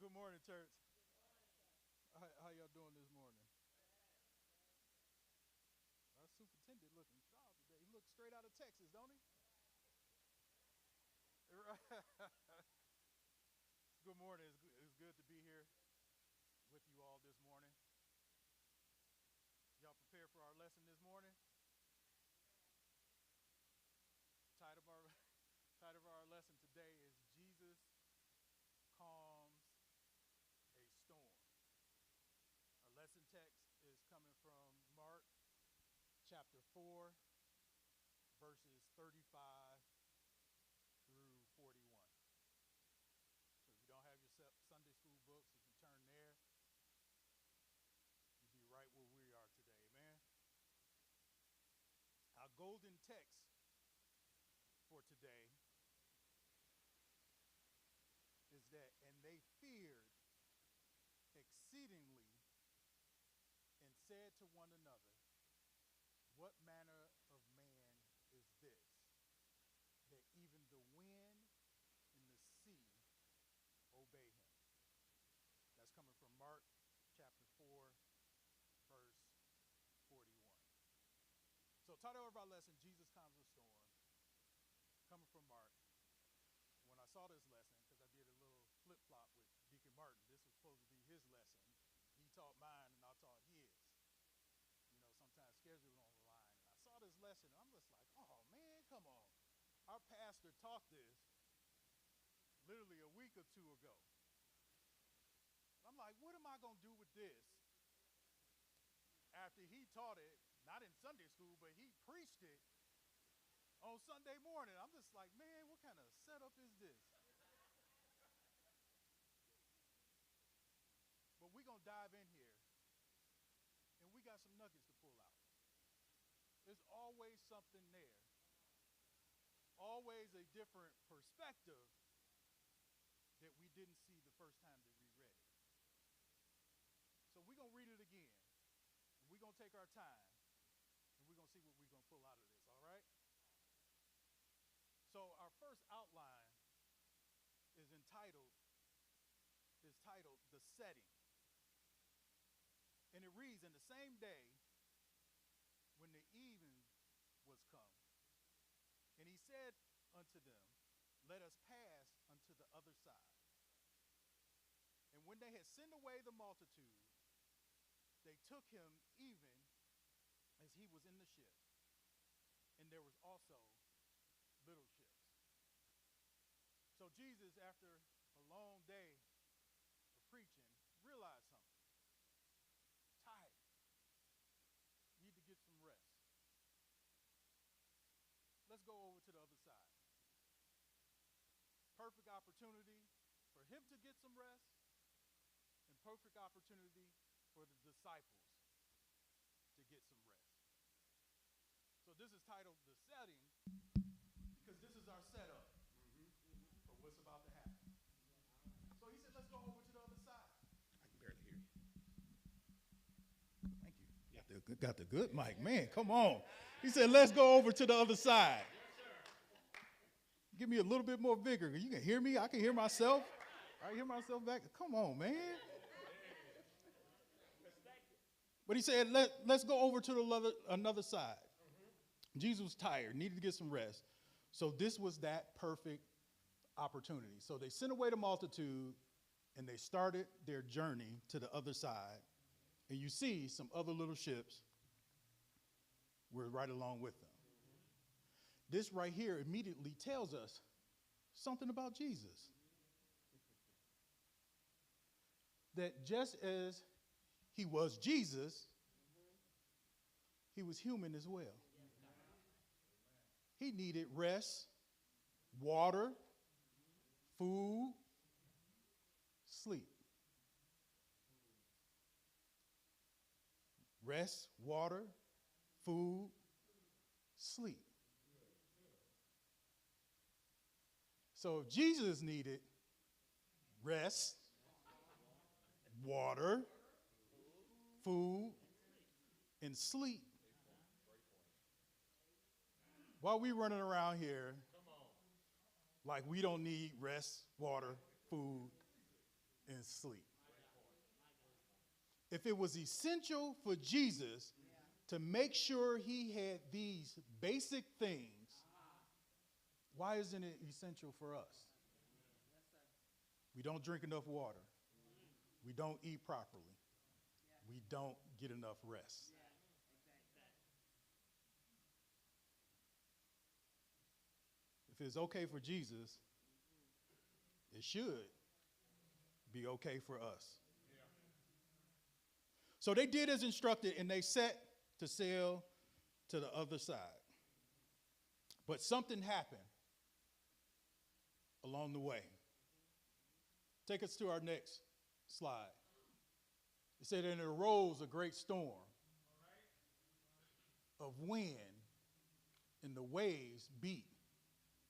Good morning, church. How y'all doing this morning? Our superintendent looking sharp today. He looks straight out of Texas, don't he? Right. Good morning. It's good to be here with you all this morning. Y'all prepared for our lesson this morning? Title of our title of our lesson today is Jesus calms a storm. Our lesson text is coming from Mark chapter 4, verses 35 through 41. So if you don't have your Sunday school books, if you turn there, you'll be right where we are today, amen? Our golden text for today is that, and they feared exceedingly and said to one another, what manner of man is this, that even the wind and the sea obey him? That's coming from Mark chapter 4, verse 41. So title of our lesson, Jesus Calms a Storm, coming from Mark. When I saw this lesson, because I did a little flip-flop with Deacon Martin, this was supposed to be his lesson. He taught mine and I taught his. You know, sometimes schedules on the line. And I saw this lesson and I'm just like, oh man, come on. Our pastor taught this literally a week or two ago. And I'm like, what am I going to do with this after he taught it, not in Sunday school, but he preached it on Sunday morning? I'm just like, man, what kind of setup is this? But we're going to dive in here, and we got some nuggets to pull out. There's always something there, always a different perspective that we didn't see the first time that we read it. So we're going to read it again, and we're going to take our time, and we're going to see what we're going to pull out of this, all right? So our first outline is titled The Setting. And it reads, in the same day when the evening was come, and he said unto them, let us pass unto the other side. And when they had sent away the multitude, they took him even as he was in the ship. And there was also little ships. So Jesus, after a long day of preaching, realized something. Tired. Need to get some rest. Let's go over to the other side. Perfect opportunity for him to get some rest, and perfect opportunity for the disciples to get some rest. So this is titled The Setting, because this is our setup for what's about to happen. So he said, let's go over to the other side. I can barely hear you. Thank you. Yeah. Got the good mic. Man, come on. He said, let's go over to the other side. Give me a little bit more vigor. You can hear me. I can hear myself. I hear myself back. Come on, man. But he said, let's go over to another side. Jesus was tired, needed to get some rest. So this was that perfect opportunity. So they sent away the multitude, and they started their journey to the other side. And you see some other little ships were right along with them. This right here immediately tells us something about Jesus. That just as he was Jesus, he was human as well. He needed rest, water, food, sleep. Rest, water, food, sleep. So if Jesus needed rest, water, food, and sleep, while we running around here like we don't need rest, water, food, and sleep. If it was essential for Jesus to make sure he had these basic things, why isn't it essential for us? We don't drink enough water. We don't eat properly. We don't get enough rest. If it's okay for Jesus, it should be okay for us. So they did as instructed, and they set to sail to the other side. But something happened along the way. Take us to our next slide. It said, and it arose a great storm of wind, and the waves beat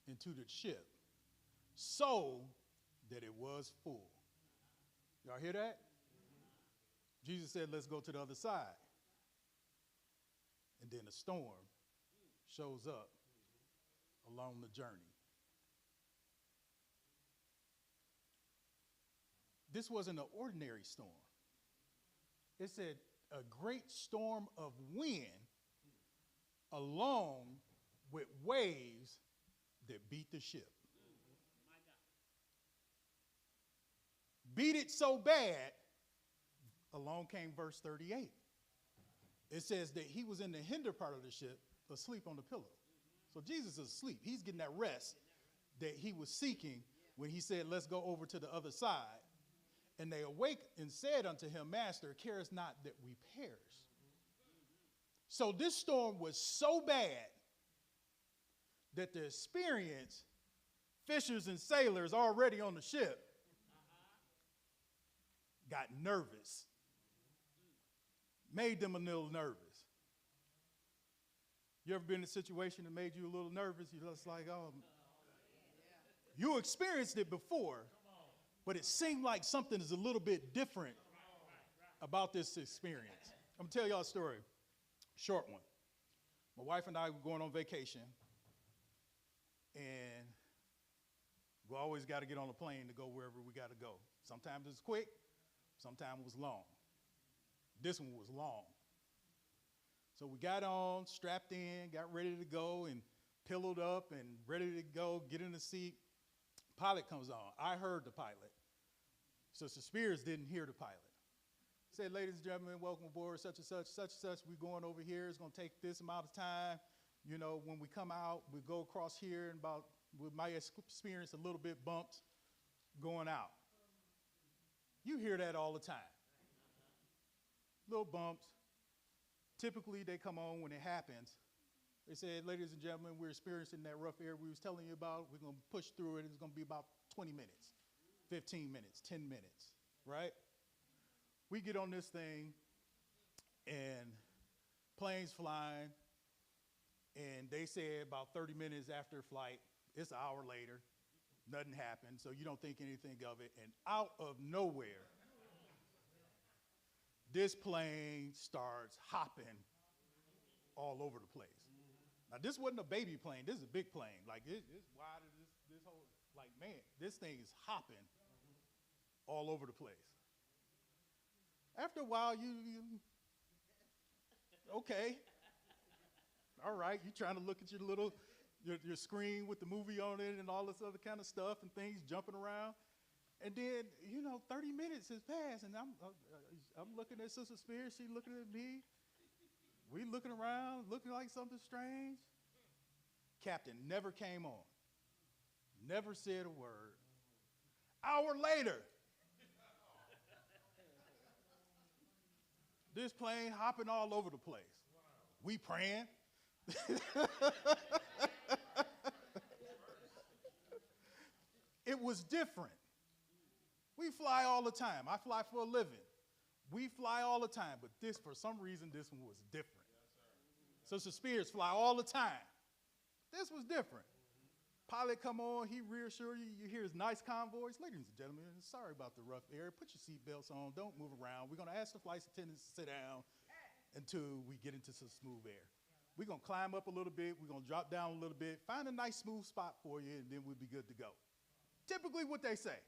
into the ship, so that it was full. Y'all hear that? Jesus said, let's go to the other side. And then a storm shows up along the journey. This wasn't an ordinary storm. It said a great storm of wind along with waves that beat the ship. Beat it so bad, along came verse 38. It says that he was in the hinder part of the ship, asleep on the pillow. So Jesus is asleep. He's getting that rest that he was seeking when he said, let's go over to the other side. And they awake and said unto him, Master, carest not that we perish. So this storm was so bad that the experienced fishers and sailors already on the ship got nervous. Made them a little nervous. You ever been in a situation that made you a little nervous? You're just like, oh. You experienced it before, but it seemed like something is a little bit different about this experience. I'm going to tell y'all a story, short one. My wife and I were going on vacation, and we always got to get on a plane to go wherever we got to go. Sometimes it's quick, sometimes it was long. This one was long. So we got on, strapped in, got ready to go, and pillowed up and ready to go, get in the seat. Pilot comes on. I heard the pilot. Sister Spears didn't hear the pilot. Said, ladies and gentlemen, welcome aboard, such and such, such and such. We're going over here. It's going to take this amount of time. You know, when we come out, we go across here, and we might experience a little bit bumps going out. You hear that all the time. Little bumps. Typically, they come on when it happens. They said, ladies and gentlemen, we're experiencing that rough area we was telling you about. We're going to push through it. It's going to be about 20 minutes, 15 minutes, 10 minutes, right? We get on this thing, and planes flying, and they said about 30 minutes after flight, it's an hour later, nothing happened, so you don't think anything of it. And out of nowhere, this plane starts hopping all over the place. Now, this wasn't a baby plane. This is a big plane. Like, it's wide as this whole, like, man, this thing is hopping all over the place. After a while, okay. All right, you're trying to look at your screen with the movie on it and all this other kind of stuff and things jumping around. And then, 30 minutes has passed, and I'm looking at Sister Spears. She's looking at me. We looking around, looking like something strange. Captain never came on. Never said a word. Hour later, this plane hopping all over the place. We praying. It was different. We fly all the time. I fly for a living. We fly all the time, but for some reason, this one was different. Yes, Sister Spears fly all the time. This was different. Pilot come on, he reassure you. You hear his nice calm voice. Ladies and gentlemen, sorry about the rough area. Put your seatbelts on. Don't move around. We're going to ask the flight attendants to sit down until we get into some smooth air. We're going to climb up a little bit. We're going to drop down a little bit. Find a nice smooth spot for you, and then we'll be good to go. Typically what they say.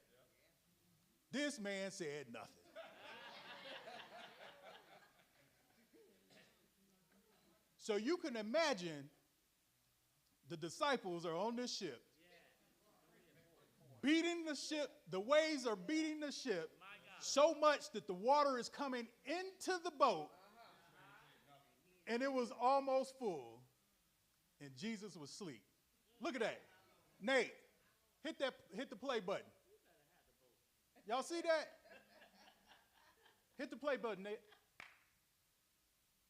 This man said nothing. So you can imagine the disciples are on this ship, beating the ship. The waves are beating the ship so much that the water is coming into the boat, and it was almost full, and Jesus was asleep. Look at that. Nate, hit the play button. Y'all see that? Hit the play button, Nate.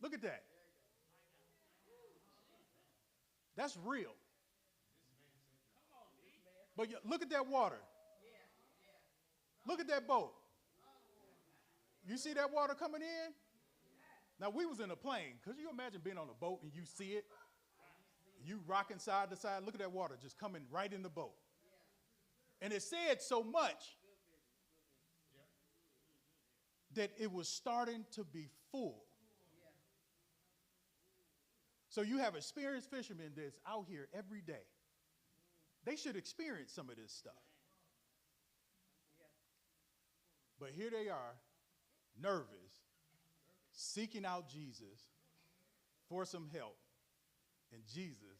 Look at that. That's real. But look at that water. Look at that boat. You see that water coming in? Now, we was in a plane. Could you imagine being on a boat and you see it? You rocking side to side. Look at that water just coming right in the boat. And it said so much that it was starting to be full. So you have experienced fishermen that's out here every day. They should experience some of this stuff. But here they are, nervous, seeking out Jesus for some help. And Jesus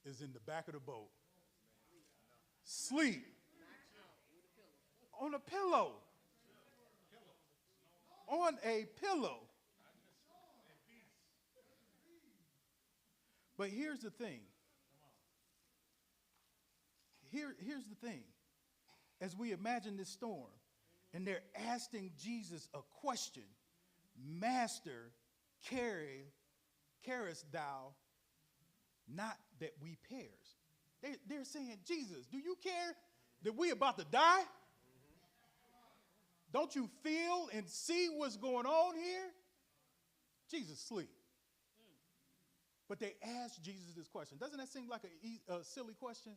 is in the back of the boat, sleep on a pillow. On a pillow. But here's the thing. Here's the thing. As we imagine this storm, and they're asking Jesus a question, Master, carest thou not that we perish? They're saying, Jesus, do you care that we about to die? Don't you feel and see what's going on here? Jesus sleep. But they asked Jesus this question. Doesn't that seem like a silly question?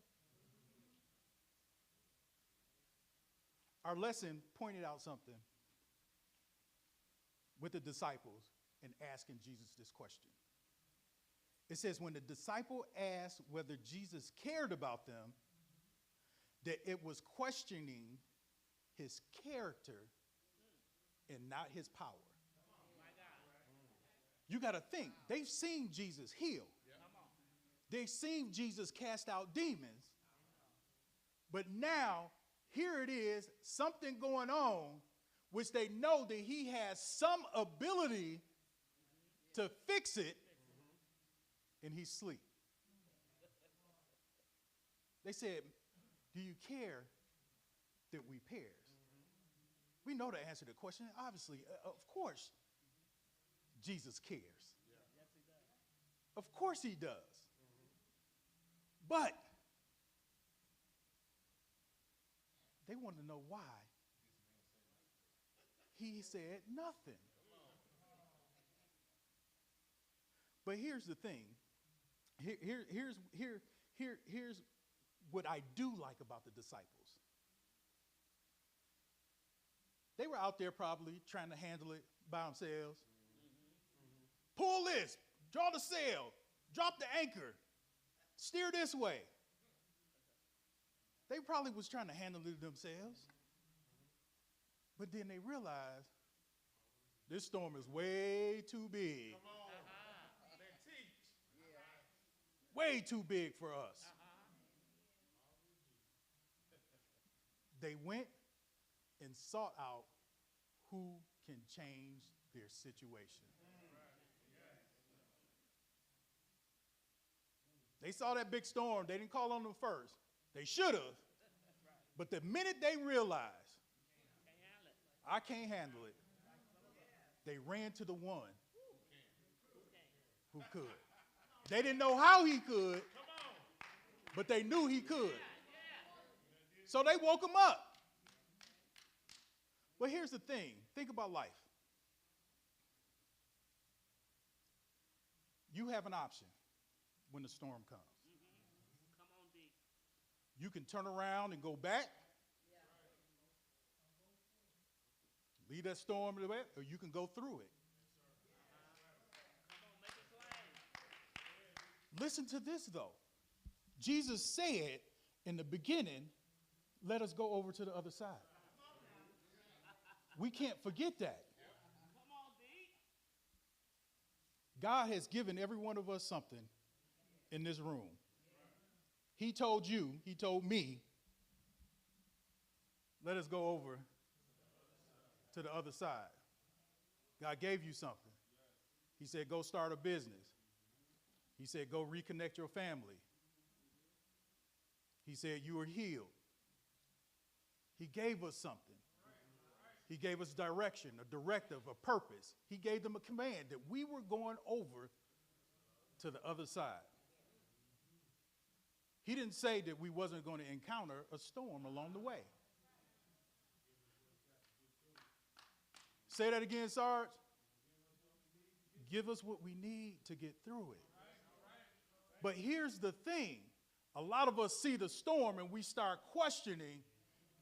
Our lesson pointed out something with the disciples in asking Jesus this question. It says when the disciple asked whether Jesus cared about them, that it was questioning his character and not his power. You got to think, they've seen Jesus heal. They've seen Jesus cast out demons. But now, here it is, something going on, which they know that he has some ability to fix it, and he's asleep. They said, do you care that we perish? We know the answer to the question. Obviously, of course, Jesus cares. Of course he does. But they want to know why he said nothing. But here's the thing. Here's what I do like about the disciples. They were out there probably trying to handle it by themselves. Pull this, draw the sail, drop the anchor, steer this way. They probably was trying to handle it themselves. But then they realized this storm is way too big. Way too big for us. They went and sought out who can change their situation. They saw that big storm. They didn't call on them first. They should have. But the minute they realized, I can't handle it, they ran to the one who could. They didn't know how he could, but they knew he could. So they woke him up. But here's the thing. Think about life. You have an option when the storm comes. Come on, Deacon. You can turn around and go back. Leave that storm away, or you can go through it. Come on, make it plain. Listen to this, though. Jesus said in the beginning, let us go over to the other side. We can't forget that. Come on, D. God has given every one of us something in this room. He told you, he told me, let us go over to the other side. God gave you something. He said, go start a business. He said, go reconnect your family. He said, you are healed. He gave us something. He gave us direction, a directive, a purpose. He gave them a command that we were going over to the other side. He didn't say that we wasn't going to encounter a storm along the way. Say that again, Sarge. Give us what we need to get through it. But here's the thing. A lot of us see the storm and we start questioning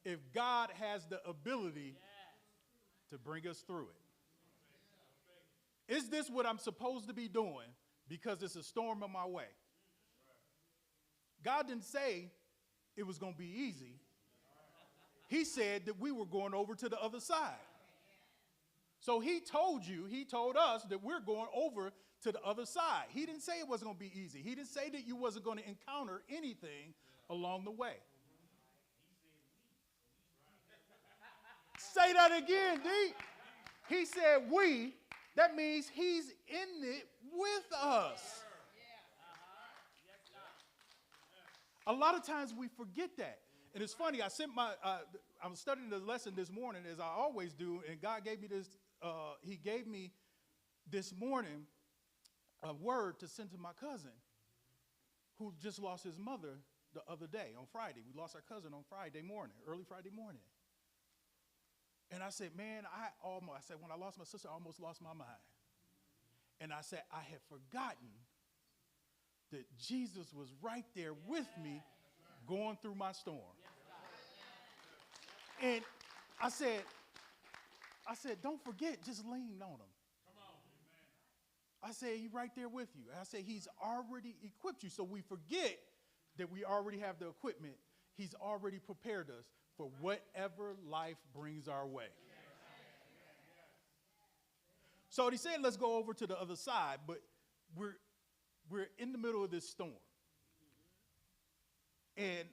if God has the ability to bring us through it. Is this what I'm supposed to be doing because it's a storm on my way? God didn't say it was going to be easy. He said that we were going over to the other side. So he told you, he told us that we're going over to the other side. He didn't say it wasn't going to be easy. He didn't say that you wasn't going to encounter anything along the way. Say that again, D. He said we. That means he's in it with us. A lot of times we forget that. And it's funny, I was studying the lesson this morning, as I always do, and God gave me this, he gave me this morning a word to send to my cousin who just lost his mother the other day on Friday. We lost our cousin on Friday morning, early Friday morning. And I said, man, when I lost my sister, I almost lost my mind. And I said, I had forgotten that Jesus was right there with me going through my storm. And I said, don't forget, just lean on him. I said, he's right there with you. I said, he's already equipped you. So we forget that we already have the equipment. He's already prepared us for whatever life brings our way. So he said, let's go over to the other side, but we're in the middle of this storm. And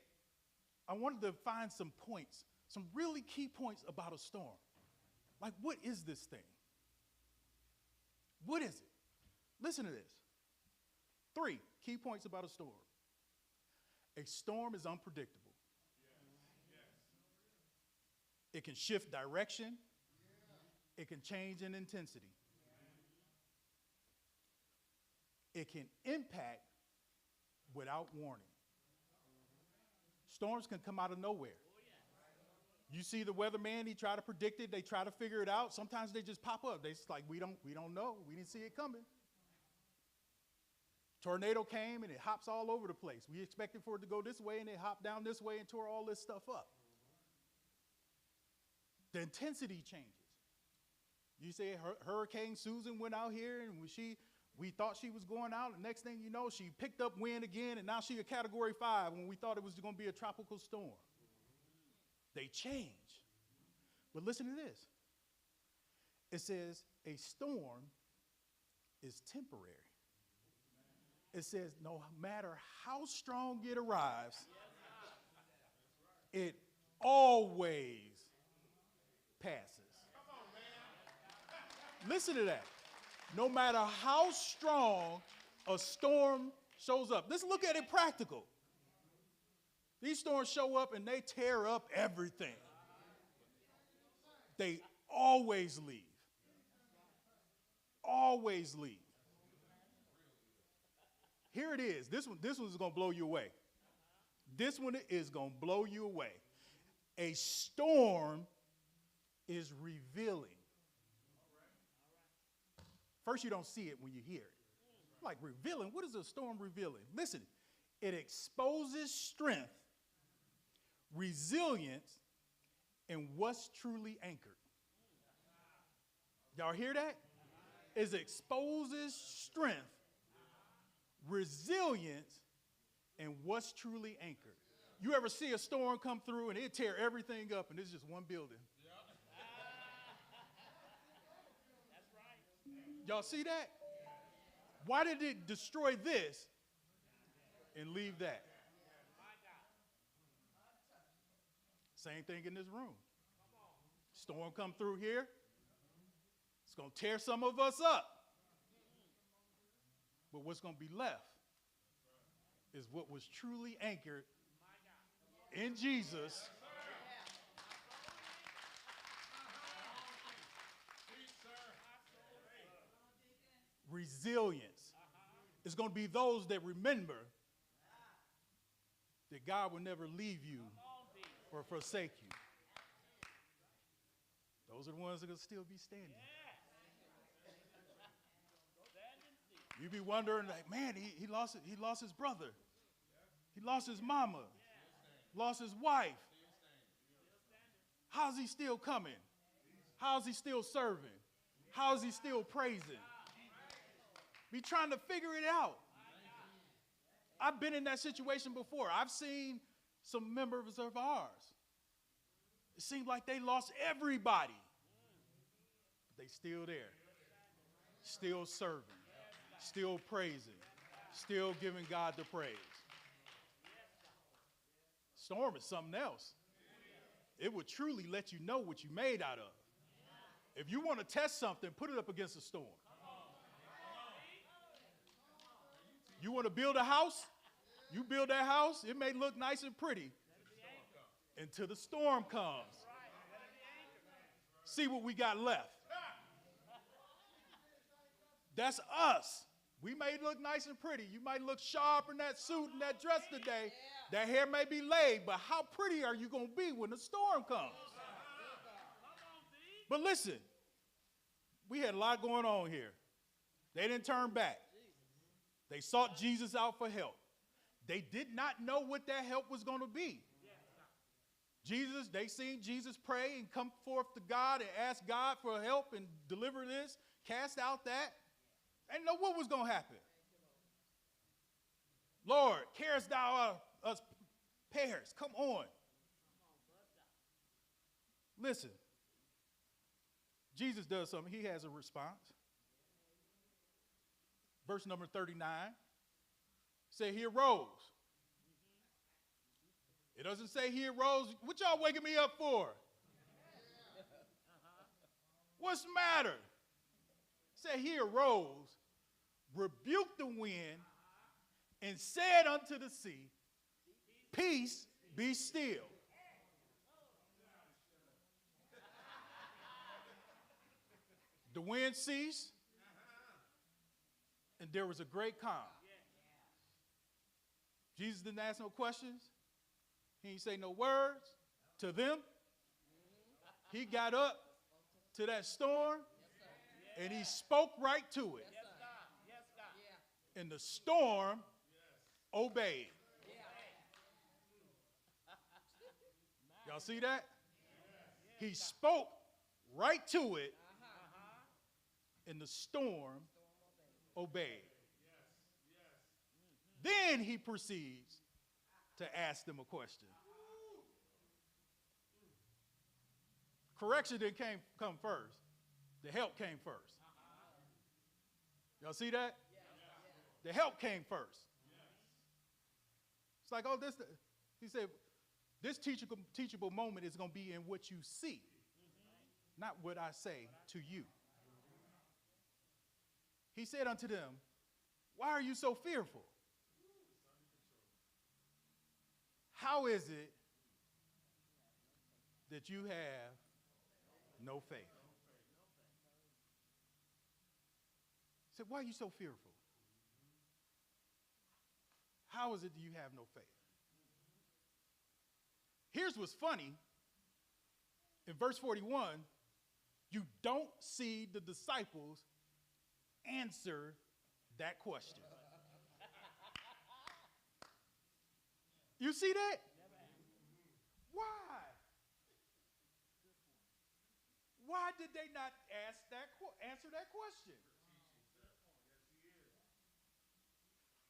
I wanted to find some points, some really key points about a storm. Like, what is this thing? What is it? Listen to this. 3 key points about a storm. A storm is unpredictable. It can shift direction. It can change in intensity. It can impact without warning. Storms can come out of nowhere. You see the weatherman, he try to predict it, they try to figure it out. Sometimes they just pop up. They just like, we don't know. We didn't see it coming. Tornado came and it hops all over the place. We expected for it to go this way and it hopped down this way and tore all this stuff up. The intensity changes. You say Hurricane Susan went out here and we thought she was going out, and next thing you know, she picked up wind again, and now she's a Category 5 when we thought it was going to be a tropical storm. They change. But listen to this. It says a storm is temporary. It says no matter how strong it arrives, it always passes. Listen to that. No matter how strong a storm shows up. Let's look at it practical. These storms show up and they tear up everything. They always leave. Always leave. Here it is. This one's going to blow you away. This one is going to blow you away. A storm is revealing. First, you don't see it when you hear it. Like revealing, what is a storm revealing? Listen, it exposes strength, resilience, and what's truly anchored. Y'all hear that? It exposes strength, resilience, and what's truly anchored. You ever see a storm come through and it tear everything up and it's just one building? Y'all see that? Why did it destroy this and leave that? Same thing in this room. Storm come through here. It's going to tear some of us up. But what's going to be left is what was truly anchored in Jesus. Resilience. It's going to be those that remember that God will never leave you or forsake you. Those are the ones that are going to still be standing. You be wondering, like, man, he lost his brother. He lost his mama. Lost his wife. How's he still coming? How's he still serving? How's he still praising? Be trying to figure it out. I've been in that situation before. I've seen some members of ours. It seemed like they lost everybody. But they still there. Still serving. Still praising. Still giving God the praise. Storm is something else. It would truly let you know what you made out of. If you want to test something, put it up against a storm. You want to build a house? You build that house, it may look nice and pretty until the storm comes. See what we got left. That's us. We may look nice and pretty. You might look sharp in that suit and that dress today. That hair may be laid, but how pretty are you going to be when the storm comes? But listen, we had a lot going on here. They didn't turn back. They sought Jesus out for help. They did not know what that help was going to be. They seen Jesus pray and come forth to God and ask God for help and deliver this, cast out that. They didn't know what was going to happen. Lord, carest thou us perish? Come on. Listen. Jesus does something. He has a response. Verse number 39. Say he arose. It doesn't say he arose. What y'all waking me up for? What's the matter? Say he arose, rebuked the wind, and said unto the sea, peace, be still. The wind ceased, and there was a great calm. Jesus didn't ask no questions. He didn't say no words to them. He got up to that storm, and he spoke right to it. And the storm obeyed. Y'all see that? He spoke right to it, and the storm obeyed. Then he proceeds to ask them a question. Correction didn't come first. The help came first. Y'all see that? The help came first. It's like, he said, this teachable moment is going to be in what you see, not what I say to you. He said unto them, why are you so fearful? How is it that you have no faith? He said, why are you so fearful? How is it that you have no faith? Here's what's funny. In verse 41, you don't see the disciples answer that question. You see that? Why? Why did they not answer that question?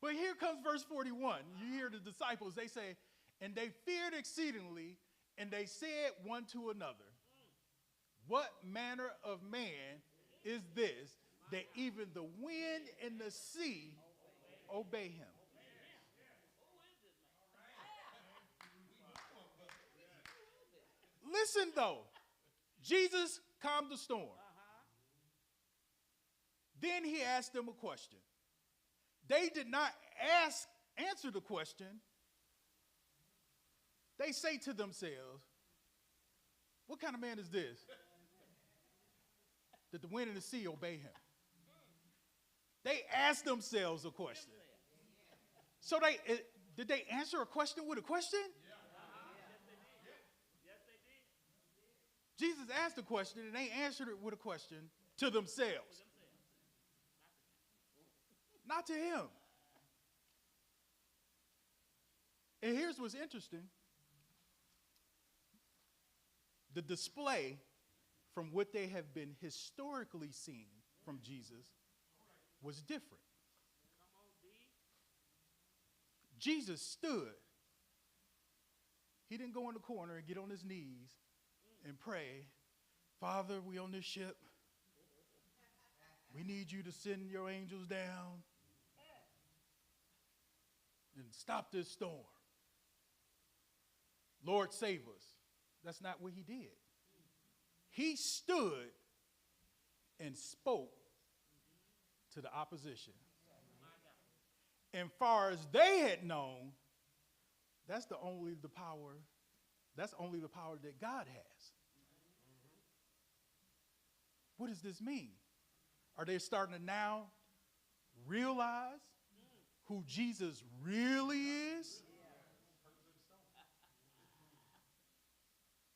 But here comes verse 41. You hear the disciples, they say, and they feared exceedingly, and they said one to another, what manner of man is this that even the wind and the sea obey him. Listen, though. Jesus calmed the storm. Then he asked them a question. They did not answer the question. They say to themselves, what kind of man is this that the wind and the sea obey him? They asked themselves a question. So did they answer a question with a question? Jesus asked a question and they answered it with a question to themselves. Not to him. And here's what's interesting. The display from what they have been historically seen from Jesus was different. Jesus stood. He didn't go in the corner and get on his knees and pray, Father, we on this ship. We need you to send your angels down and stop this storm. Lord, save us. That's not what he did. He stood and spoke to the opposition. And far as they had known, that's only the power that God has. What does this mean? Are they starting to now realize who Jesus really is?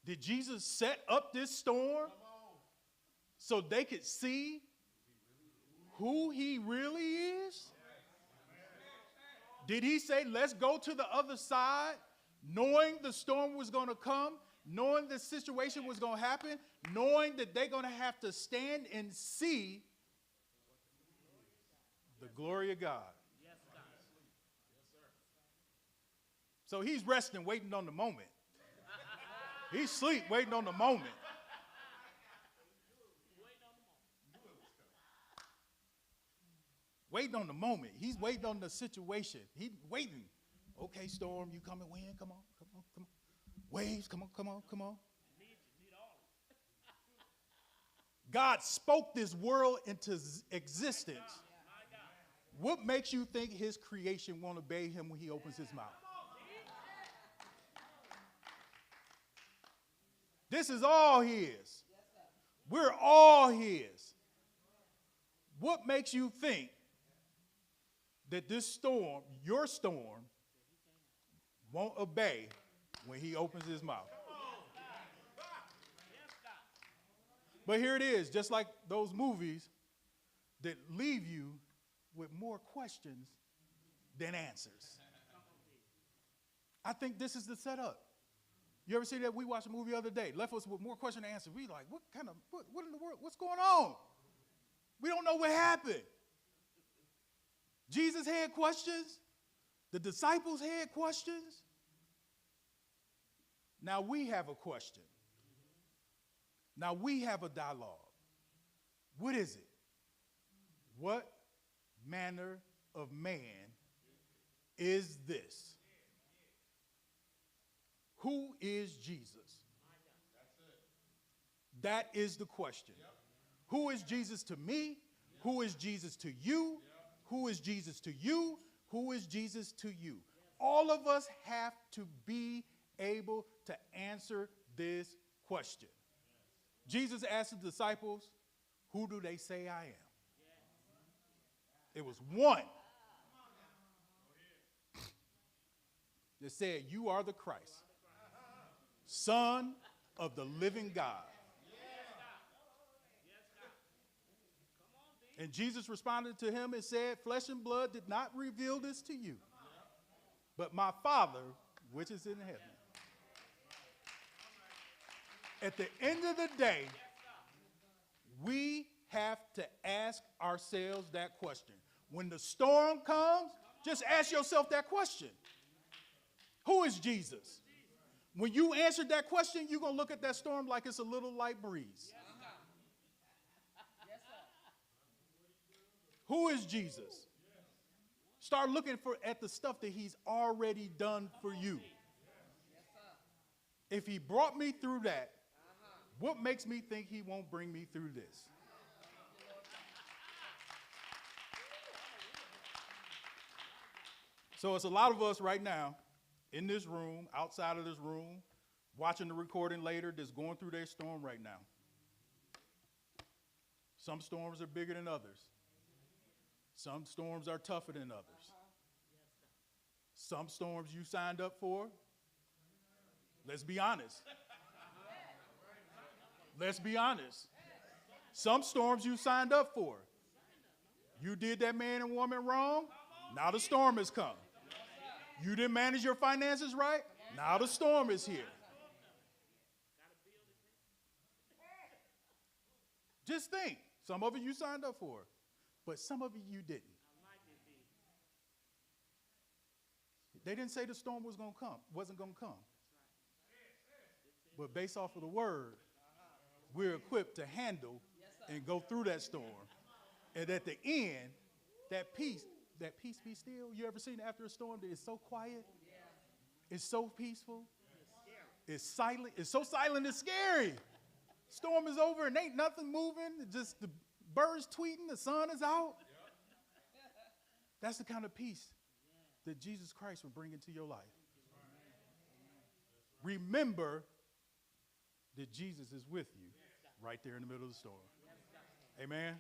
Did Jesus set up this storm so they could see who he really is? Did he say, let's go to the other side, knowing the storm was going to come, knowing the situation was going to happen, knowing that they're going to have to stand and see the glory of God? So he's resting, waiting on the moment. He's asleep, waiting on the moment. Waiting on the moment. He's waiting on the situation. He's waiting. Okay, storm, you coming? Wind, come on, come on, come on. Waves, come on, come on, come on. God spoke this world into existence. What makes you think his creation won't obey him when he opens his mouth? This is all his. We're all his. What makes you think that this storm, your storm, won't obey when he opens his mouth? But here it is, just like those movies that leave you with more questions than answers. I think this is the setup. You ever see that? We watched a movie the other day, left us with more questions than answers. We like, what in the world, what's going on? We don't know what happened. Jesus had questions. The disciples had questions. Now we have a question. Now we have a dialogue. What is it? What manner of man is this? Who is Jesus? That is the question. Who is Jesus to me? Who is Jesus to you? Who is Jesus to you? Who is Jesus to you? All of us have to be able to answer this question. Jesus asked the disciples, who do they say I am? It was one that said, you are the Christ, Son of the living God. And Jesus responded to him and said, flesh and blood did not reveal this to you, but my Father, which is in heaven. At the end of the day, we have to ask ourselves that question. When the storm comes, just ask yourself that question. Who is Jesus? When you answer that question, you're going to look at that storm like it's a little light breeze. Who is Jesus? Start looking at the stuff that he's already done for you. If he brought me through that, what makes me think he won't bring me through this? So it's a lot of us right now in this room, outside of this room, watching the recording later, that's going through their storm right now. Some storms are bigger than others. Some storms are tougher than others. Some storms you signed up for, let's be honest. Let's be honest. Some storms you signed up for. You did that man and woman wrong, now the storm has come. You didn't manage your finances right, now the storm is here. Just think, some of it you signed up for, but some of it you didn't. They didn't say the storm wasn't going to come. But based off of the word, we're equipped to handle and go through that storm. And at the end, that peace be still. You ever seen after a storm that is so quiet? It's so peaceful. It's silent. It's so silent it's scary. Storm is over and ain't nothing moving. Just the birds tweeting, the sun is out. That's the kind of peace that Jesus Christ will bring into your life. Remember that Jesus is with you right there in the middle of the storm. Amen.